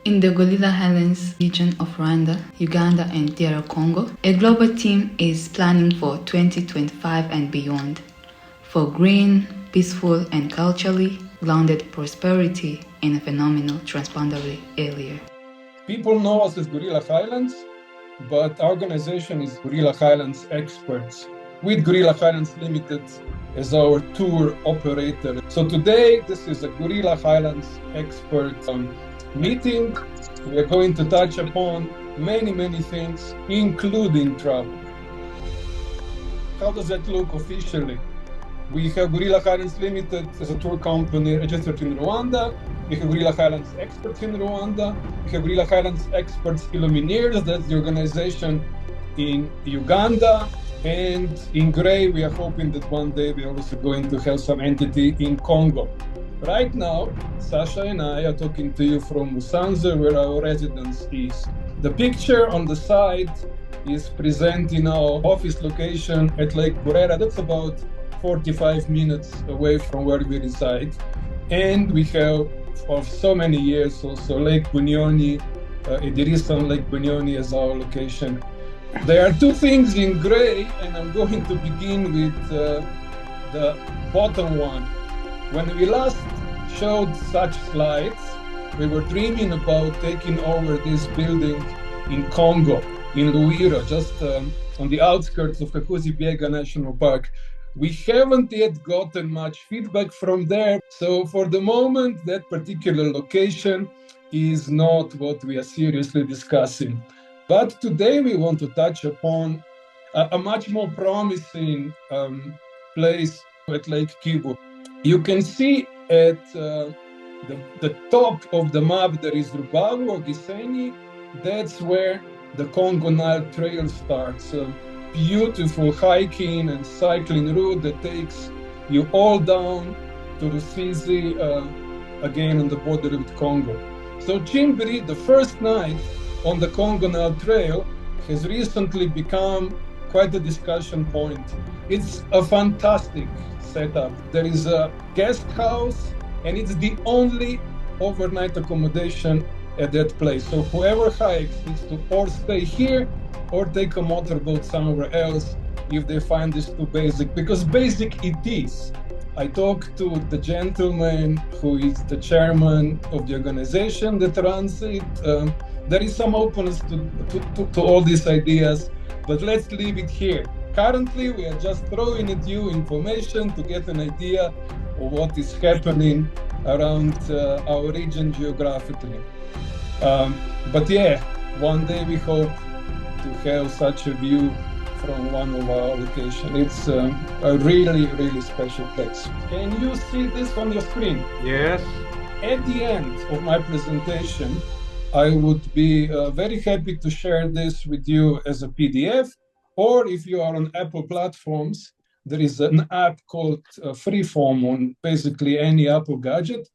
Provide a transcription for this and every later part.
In the Gorilla Highlands region of Rwanda, Uganda, and DR Congo, a global team is planning for 2025 and beyond for green, peaceful, and culturally grounded prosperity in a phenomenal transboundary area. People know us as Gorilla Highlands, but our organization is Gorilla Highlands Experts, with Gorilla Highlands Limited as our tour operator. So today, this is a Gorilla Highlands Experts meeting. We are going to touch upon many things, including travel. How does that look officially? We have Gorilla Highlands Limited as a tour company registered in Rwanda. We have Gorilla Highlands Experts in Rwanda. We have Gorilla Highlands Experts Illumineers, that's the organization in Uganda. And in gray, we are hoping that one day we are also going to have some entity in Congo. Right now, Sasha and I are talking to you from Musanze, where our residence is. The picture on the side is presenting our office location at Lake Burera. That's about 45 minutes away from where we reside. And we have, for so many years, also Lake Bunyoni, Idirisan Lake Bunyoni as our location. There are two things in gray, and I'm going to begin with the bottom one. When we last showed such slides, we were dreaming about taking over this building in Congo, in Luira, just on the outskirts of Kakuzi-Biega National Park. We haven't yet gotten much feedback from there. So for the moment, that particular location is not what we are seriously discussing. But today we want to touch upon a much more promising place at Lake Kivu. You can see at the top of the map, there is Rubavu or Gisenyi. That's where the Congo-Nile Trail starts. A beautiful hiking and cycling route that takes you all down to Rusizi, again on the border with Congo. So Chimbiri, the first night on the Congo-Nile Trail, has recently become quite a discussion point. It's a fantastic setup. There is a guest house, and it's the only overnight accommodation at that place. So whoever hikes needs to or stay here or take a motorboat somewhere else if they find this too basic, because basic it is. I talked to the gentleman who is the chairman of the organization that runs it. There is some openness to all these ideas, but let's leave it here. Currently, we are just throwing at you information to get an idea of what is happening around our region geographically. But yeah, one day we hope to have such a view from one of our locations. It's a really special place. Can you see this on your screen? Yes. At the end of my presentation, I would be very happy to share this with you as a PDF, or if you are on Apple platforms, there is an app called Freeform on basically any Apple gadget.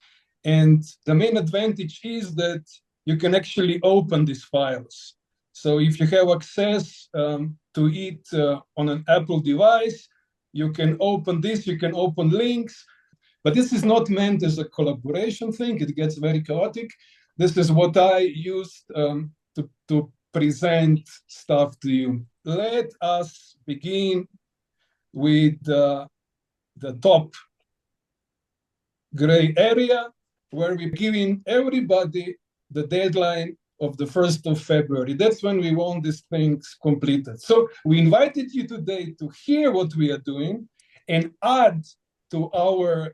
And the main advantage is that you can actually open these files. So if you have access to it on an Apple device, you can open this, you can open links. But this is not meant as a collaboration thing. It gets very chaotic. This is what I used to present stuff to you. Let us begin with the top gray area, where we're giving everybody the deadline of the 1st of February. That's when we want these things completed. So we invited you today to hear what we are doing and add to our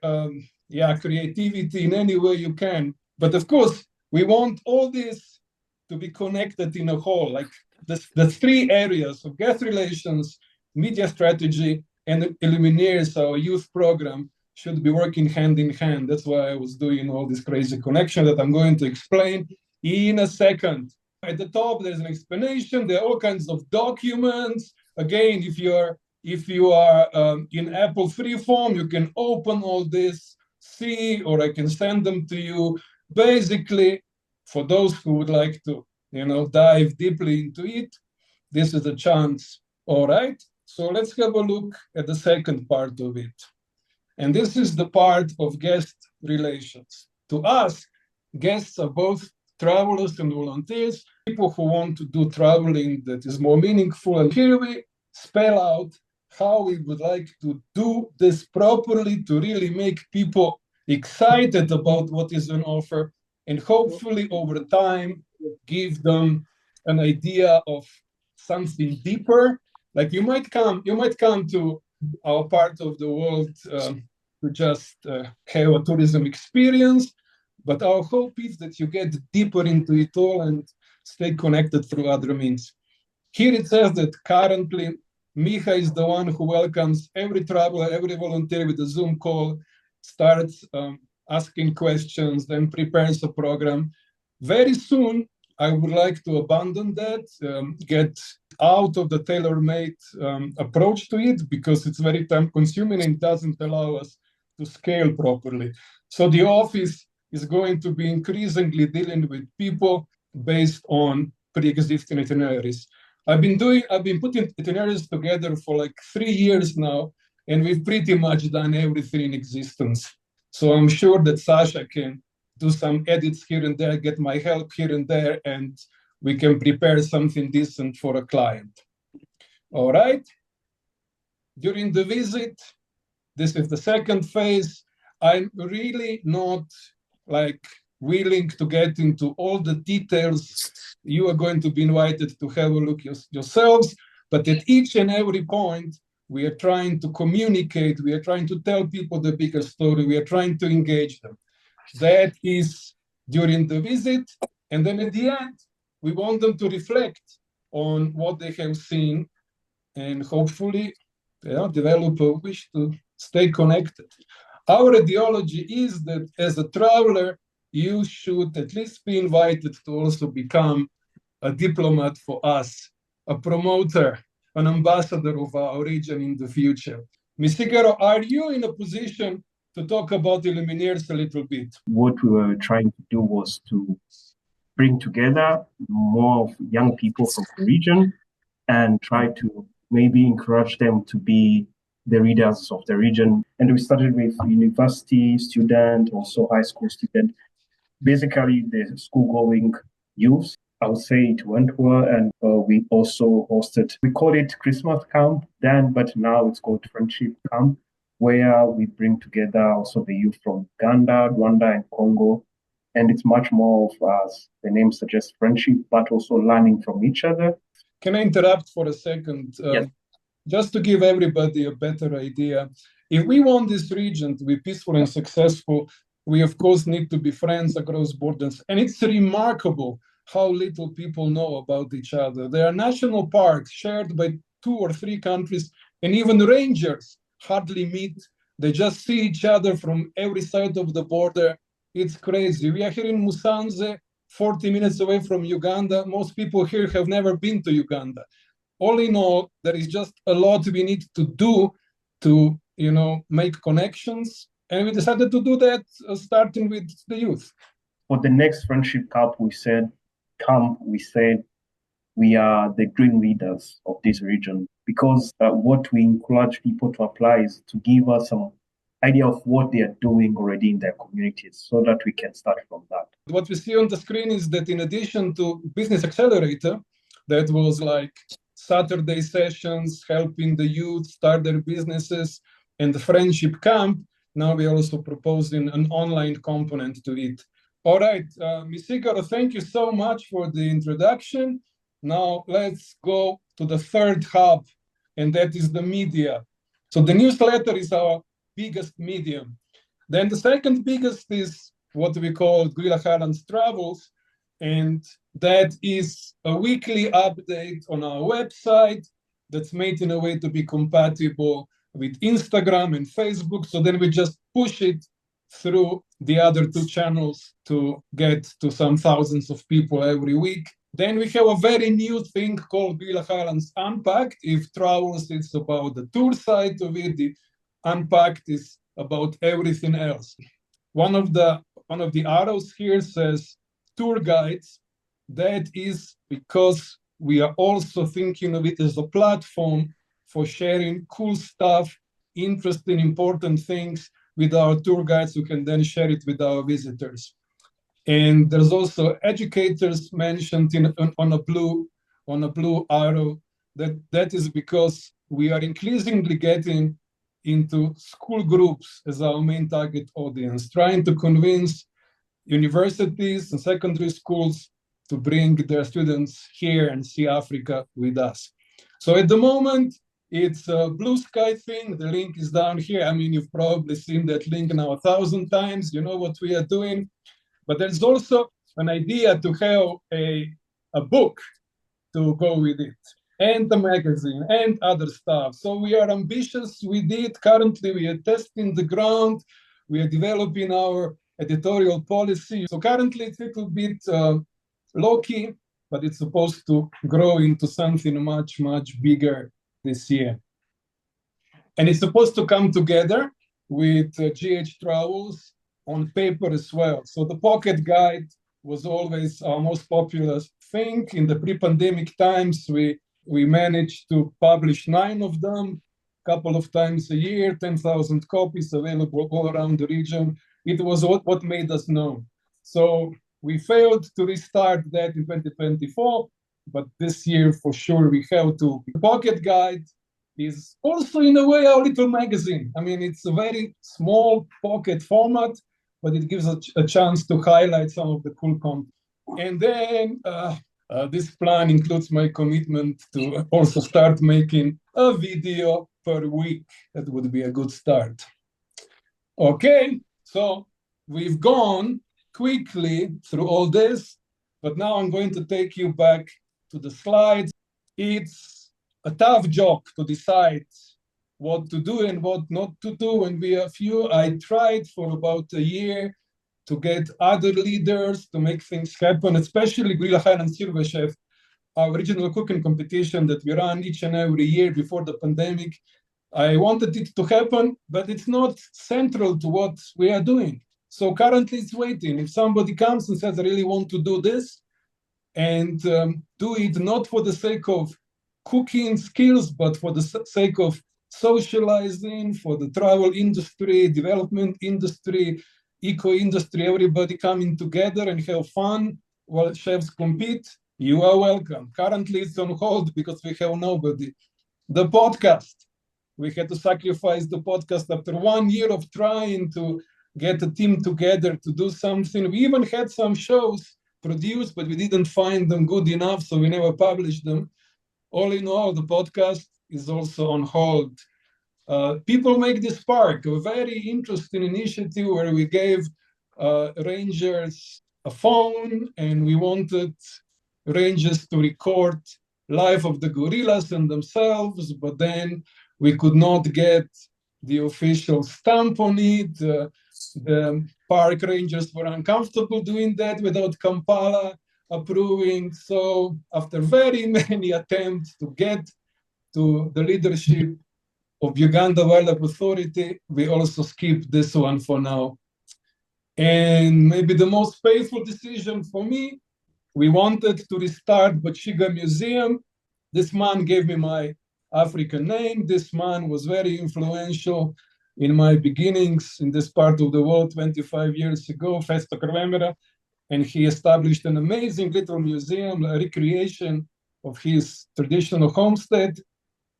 creativity in any way you can. But of course, we want all this to be connected in a whole, like the three areas of guest relations, media strategy, and Illumineers, our youth program, should be working hand in hand. That's why I was doing all this crazy connection that I'm going to explain in a second. At the top, there's an explanation. There are all kinds of documents. Again, if you are in Apple Freeform, you can open all this, see, or I can send them to you. Basically, for those who would like to, dive deeply into it, this is a chance. All right. So let's have a look at the second part of it. And this is the part of guest relations. To us, guests are both travelers and volunteers, people who want to do traveling that is more meaningful. And here we spell out how we would like to do this properly to really make people excited about what is on offer, and hopefully over time give them an idea of something deeper. Like you might come to our part of the world to just have a tourism experience, but our hope is that you get deeper into it all and stay connected through other means. Here it says that currently Miha is the one who welcomes every traveler, every volunteer with a Zoom call, starts asking questions, then prepares a program. Very soon, I would like to abandon that, get out of the tailor-made approach to it, because it's very time-consuming and doesn't allow us to scale properly. So the office is going to be increasingly dealing with people based on pre-existing itineraries. I've been putting itineraries together for like 3 years now, and we've pretty much done everything in existence. So I'm sure that Sasha can do some edits here and there, get my help here and there, and we can prepare something decent for a client. All right. During the visit, this is the second phase. I'm really not like willing to get into all the details. You are going to be invited to have a look yourselves, but at each and every point, we are trying to communicate, we are trying to tell people the bigger story, we are trying to engage them. That is during the visit, and then at the end, we want them to reflect on what they have seen and hopefully develop a wish to stay connected. Our ideology is that as a traveler, you should at least be invited to also become a diplomat for us, a promoter, an ambassador of our region in the future. Ms. Figueroa, are you in a position to talk about the Lumineers a little bit? What we were trying to do was to bring together more of young people from the region and try to maybe encourage them to be the leaders of the region. And we started with university student, also high school student, basically the school-going youth. I would say it went well, and we also hosted, we call it Christmas camp then, but now it's called Friendship Camp, where we bring together also the youth from Uganda, Rwanda, and Congo. And it's much more of, as the name suggests, friendship, but also learning from each other. Can I interrupt for a second? Yes. Just to give everybody a better idea, if we want this region to be peaceful and successful, we of course need to be friends across borders. And it's remarkable how little people know about each other. There are national parks shared by 2 or 3 countries, and even rangers hardly meet. They just see each other from every side of the border. It's crazy. We are here in Musanze, 40 minutes away from Uganda. Most people here have never been to Uganda. All in all, there is just a lot we need to do to, make connections. And we decided to do that starting with the youth. For the next Friendship Camp, we said we are the green leaders of this region, because what we encourage people to apply is to give us some idea of what they are doing already in their communities so that we can start from that. What we see on the screen is that in addition to Business Accelerator, that was like Saturday sessions, helping the youth start their businesses, and the Friendship Camp, now we're also proposing an online component to it. All right, Ms. Figueroa, thank you so much for the introduction. Now let's go to the third hub, and that is the media. So the newsletter is our biggest medium. Then the second biggest is what we call Gorilla Highlands Travels, and that is a weekly update on our website that's made in a way to be compatible with Instagram and Facebook. So then we just push it through the other 2 channels to get to some thousands of people every week. Then we have a very new thing called Gorilla Highlands Unpacked. If travels, it's about the tour side of it. The Unpacked is about everything else. One of the arrows here says tour guides. That is because we are also thinking of it as a platform for sharing cool stuff, interesting, important things with our tour guides who can then share it with our visitors. And there's also educators mentioned on a blue arrow. That is because we are increasingly getting into school groups as our main target audience, trying to convince universities and secondary schools to bring their students here and see Africa with us. So at the moment, it's a blue sky thing. The link is down here. I mean, you've probably seen that link now 1,000 times. You know what we are doing. But there's also an idea to have a book to go with it, and a magazine, and other stuff. So we are ambitious with it. Currently, we are testing the ground. We are developing our editorial policy. So currently, it's a little bit low-key, but it's supposed to grow into something much, much bigger this year. And it's supposed to come together with GH Travels on paper as well. So the pocket guide was always our most popular thing. In the pre-pandemic times, we managed to publish 9 of them, a couple of times a year, 10,000 copies available all around the region. It was what made us known. So we failed to restart that in 2024, but this year for sure we have to. The pocket guide is also in a way our little magazine. I mean, it's a very small pocket format, but it gives a chance to highlight some of the cool content. And then this plan includes my commitment to also start making a video per week. That would be a good start. Okay, so we've gone quickly through all this, but now I'm going to take you back to the slides. It's a tough job to decide what to do and what not to do. And we are few. I tried for about a year to get other leaders to make things happen, especially Gorilla Highlands Silver Chef, our regional cooking competition that we run each and every year before the pandemic. I wanted it to happen, but it's not central to what we are doing. So currently it's waiting. If somebody comes and says, I really want to do this, and do it not for the sake of cooking skills, but for the sake of socializing, for the travel industry, development industry, eco-industry, everybody coming together and have fun while chefs compete, you are welcome. Currently it's on hold because we have nobody. The podcast, we had to sacrifice the podcast after 1 year of trying to get a team together to do something. We even had some shows produced, but we didn't find them good enough, so we never published them. All in all, the podcast is also on hold. People Make This Park, a very interesting initiative where we gave rangers a phone and we wanted rangers to record life of the gorillas and themselves, but then we could not get the official stamp on it. The park rangers were uncomfortable doing that without Kampala approving. So after very many attempts to get to the leadership of Uganda Wildlife Authority, we also skipped this one for now. And maybe the most painful decision for me, we wanted to restart Bachiga Museum. This man gave me my African name. This man was very influential in my beginnings in this part of the world 25 years ago, Festo Kremera, and he established an amazing little museum, a recreation of his traditional homestead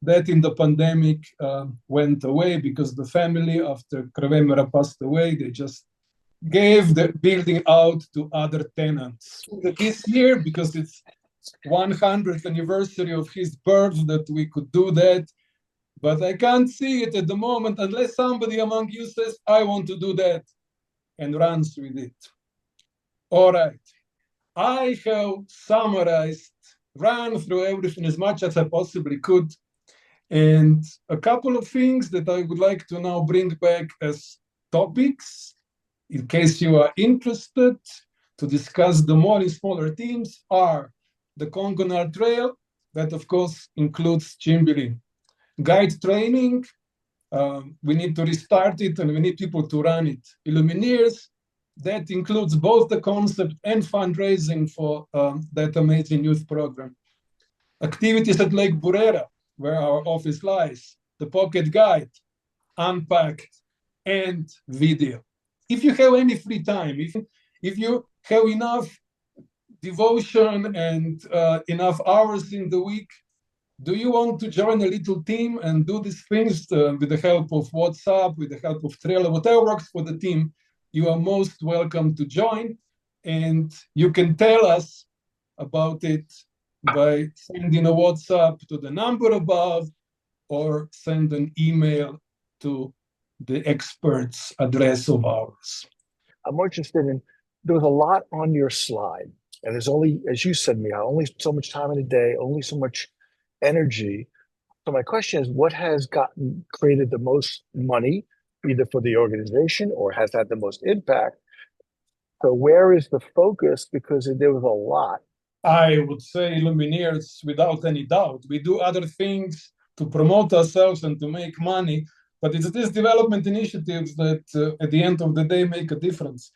that in the pandemic went away because the family, after Kremera passed away, they just gave the building out to other tenants. This year, because it's 100th anniversary of his birth, that we could do that. But I can't see it at the moment unless somebody among you says, I want to do that, and runs with it. All right. I have summarized, ran through everything as much as I possibly could. And a couple of things that I would like to now bring back as topics, in case you are interested to discuss the more in smaller teams, are the Congo Nile Trail, that of course includes Chimbili. Guide training, we need to restart it and we need people to run it. Illumineers, that includes both the concept and fundraising for that amazing youth program. Activities at Lake Burera, where our office lies, the pocket guide, unpacked, and video. If you have any free time, if you have enough devotion and enough hours in the week, do you want to join a little team and do these things with the help of WhatsApp, with the help of Trello, whatever works for the team? You are most welcome to join. And you can tell us about it by sending a WhatsApp to the number above or send an email to the experts address of ours. I'm more interested in, there was a lot on your slide, and there's only, as you said, Mia, only so much time in a day, only so much energy. So my question is, what has created the most money, either for the organization or has had the most impact? So where is the focus? Because there was a lot. I would say Lumineers, without any doubt. We do other things to promote ourselves and to make money, but it's these development initiatives that at the end of the day make a difference.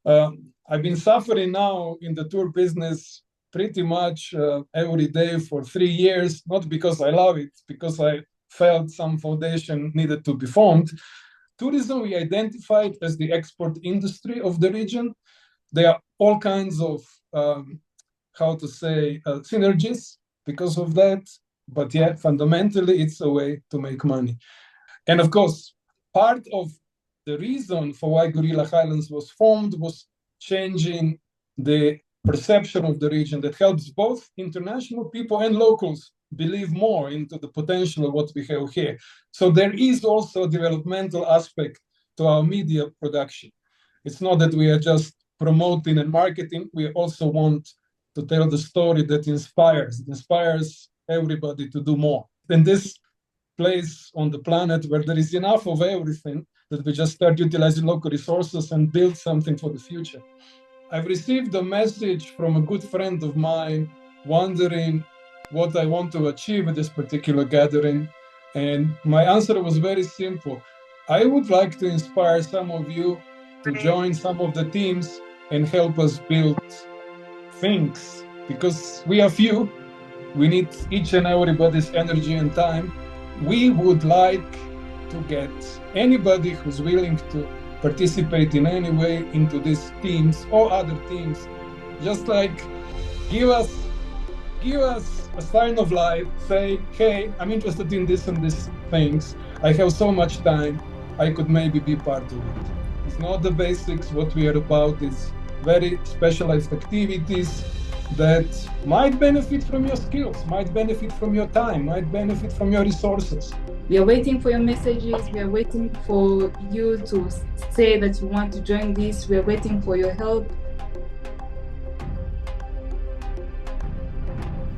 I've been suffering now in the tour business pretty much every day for 3 years, not because I love it, because I felt some foundation needed to be formed. Tourism, we identified as the export industry of the region. There are all kinds of, synergies because of that. But yeah, fundamentally, it's a way to make money. And of course, part of the reason for why Gorilla Highlands was formed was changing the perception of the region that helps both international people and locals believe more into the potential of what we have here. So there is also a developmental aspect to our media production. It's not that we are just promoting and marketing. We also want to tell the story that inspires everybody to do more. In this place on the planet where there is enough of everything, that we just start utilizing local resources and build something for the future. I've received a message from a good friend of mine wondering what I want to achieve at this particular gathering. And my answer was very simple. I would like to inspire some of you to join some of the teams and help us build things, because we are few. We need each and everybody's energy and time. We would like to get anybody who's willing to participate in any way into these teams or other teams. Just like give us a sign of life, say, hey, I'm interested in this and these things. I have so much time, I could maybe be part of it. It's not the basics. What we are about is very specialized activities that might benefit from your skills, might benefit from your time, might benefit from your resources. We are waiting for your messages. We are waiting for you to say that you want to join this. We are waiting for your help.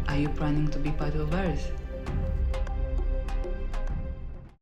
Are you planning to be part of ours?